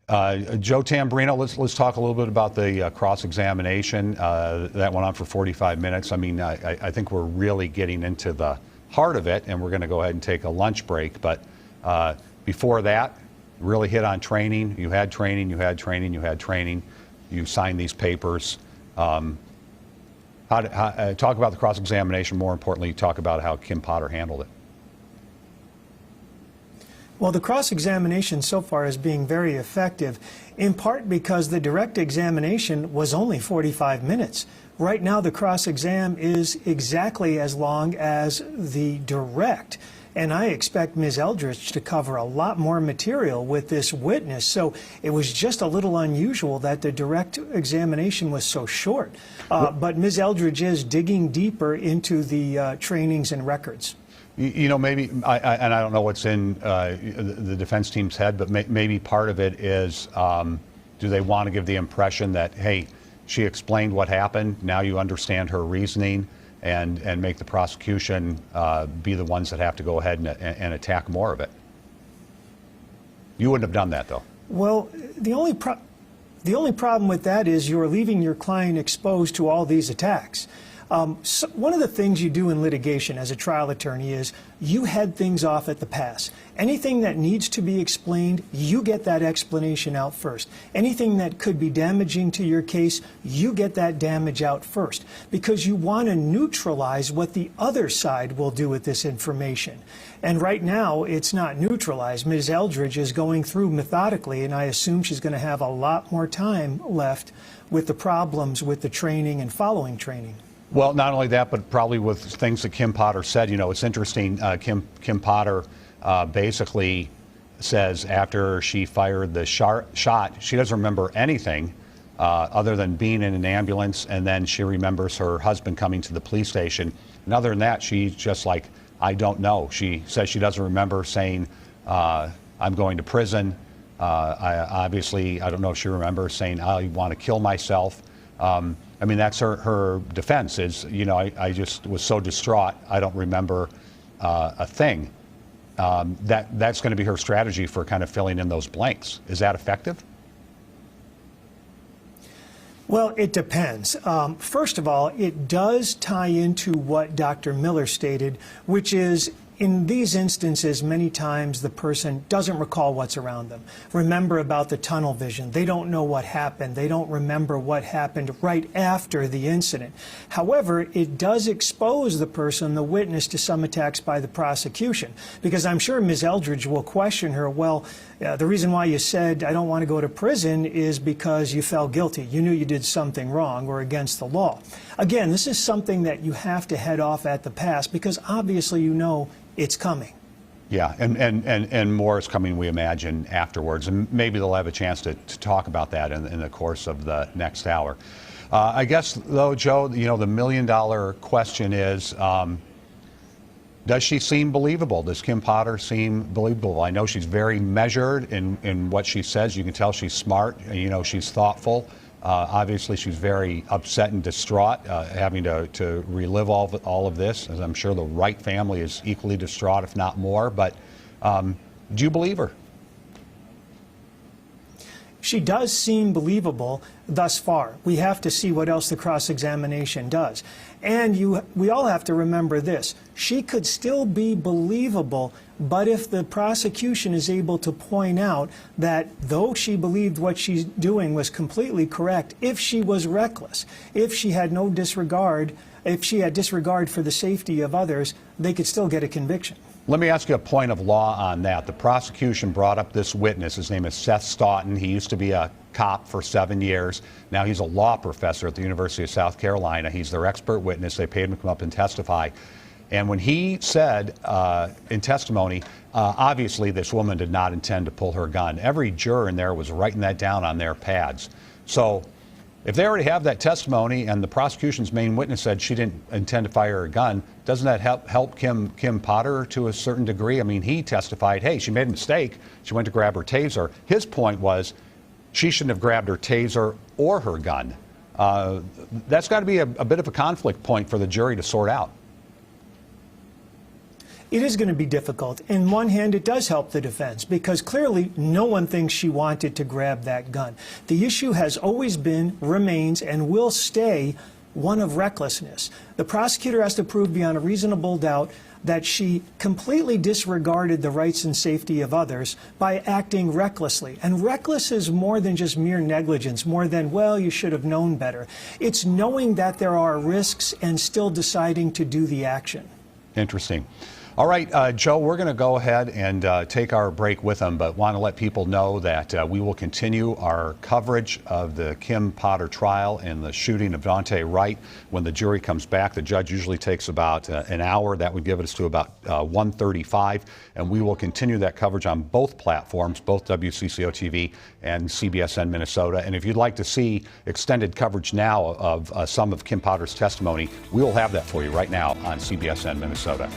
Joe Tamburino, let's talk a little bit about the cross-examination. That went on for 45 minutes. I mean, I think we're really getting into the heart of it, and we're going to go ahead and take a lunch break. But before that, really hit on training. You had training, you had training, you had training. You signed these papers. Talk about the cross-examination. More importantly, talk about how Kim Potter handled it. Well, the cross-examination so far is being very effective, in part because the direct examination was only 45 minutes. Right now, the cross-exam is exactly as long as the direct. And I expect Ms. Eldridge to cover a lot more material with this witness. So it was just a little unusual that the direct examination was so short. But Ms. Eldridge is digging deeper into the trainings and records. You know, maybe, and I don't know what's in the defense team's head, but maybe part of it is, do they want to give the impression that, hey, she explained what happened, now you understand her reasoning, and make the prosecution be the ones that have to go ahead and attack more of it? You wouldn't have done that, though. Well, the only problem with that is you're leaving your client exposed to all these attacks. So one of the things you do in litigation as a trial attorney is you head things off at the pass. Anything that needs to be explained, you get that explanation out first. Anything that could be damaging to your case, you get that damage out first, because you want to neutralize what the other side will do with this information. And right now, it's not neutralized. Ms. Eldridge is going through methodically, and I assume she's going to have a lot more time left with the problems with the training and following training. Well, not only that, but probably with things that Kim Potter said. You know, it's interesting. Kim Potter basically says after she fired the shot, she doesn't remember anything other than being in an ambulance, and then she remembers her husband coming to the police station. And other than that, she's just like, I don't know. She says she doesn't remember saying, I'm going to prison. I don't know if she remembers saying, I want to kill myself. I mean, that's her defense is, you know, I just was so distraught, I don't remember a thing. That's going to be her strategy for kind of filling in those blanks. Is that effective? Well, it depends. First of all, it does tie into what Dr. Miller stated, which is in these instances, many times the person doesn't recall what's around them. Remember about the tunnel vision. They don't know what happened. They don't remember what happened right after the incident. However, it does expose the person, the witness, to some attacks by the prosecution. Because I'm sure Ms. Eldridge will question her, well, the reason why you said I don't want to go to prison is because you felt guilty. You knew you did something wrong or against the law. Again, this is something that you have to head off at the pass because obviously you know it's coming. Yeah, and more is coming, we imagine, afterwards. And maybe they'll have a chance to talk about that in the course of the next hour. I guess, though, Joe, you know, the million-dollar question is, does she seem believable? Does Kim Potter seem believable? I know she's very measured in what she says. You can tell she's smart. You know, she's thoughtful. Obviously, she's very upset and distraught, having to relive all of this, as I'm sure the Wright family is equally distraught, if not more. But do you believe her? She does seem believable thus far. We have to see what else the cross-examination does. And we all have to remember this. She could still be believable, but if the prosecution is able to point out that though she believed what she's doing was completely correct, if she was reckless, if she had no disregard, if she had disregard for the safety of others, they could still get a conviction. Let me ask you a point of law on that. The prosecution brought up this witness. His name is Seth Stoughton. He used to be a cop for 7 years. Now he's a law professor at the University of South Carolina. He's their expert witness. They paid him to come up and testify. And when he said in testimony, obviously this woman did not intend to pull her gun. Every juror in there was writing that down on their pads. So if they already have that testimony and the prosecution's main witness said she didn't intend to fire a gun, doesn't that help Kim Potter to a certain degree? I mean, he testified, hey, she made a mistake. She went to grab her taser. His point was she shouldn't have grabbed her taser or her gun. That's got to be a bit of a conflict point for the jury to sort out. it is going to be difficult. In one hand, it does help the defense because clearly no one thinks she wanted to grab that gun. The issue has always been, remains, and will stay one of recklessness. The prosecutor has to prove beyond a reasonable doubt that she completely disregarded the rights and safety of others by acting recklessly. And reckless is more than just mere negligence, more than, well, you should have known better. It's knowing that there are risks and still deciding to do the action. Interesting. All right, Joe, we're going to go ahead and take our break with them, but want to let people know that we will continue our coverage of the Kim Potter trial and the shooting of Daunte Wright. When the jury comes back, the judge usually takes about an hour. That would give us to about 1:35, and we will continue that coverage on both platforms, both WCCO TV and CBSN Minnesota. And if you'd like to see extended coverage now of some of Kim Potter's testimony, we will have that for you right now on CBSN Minnesota.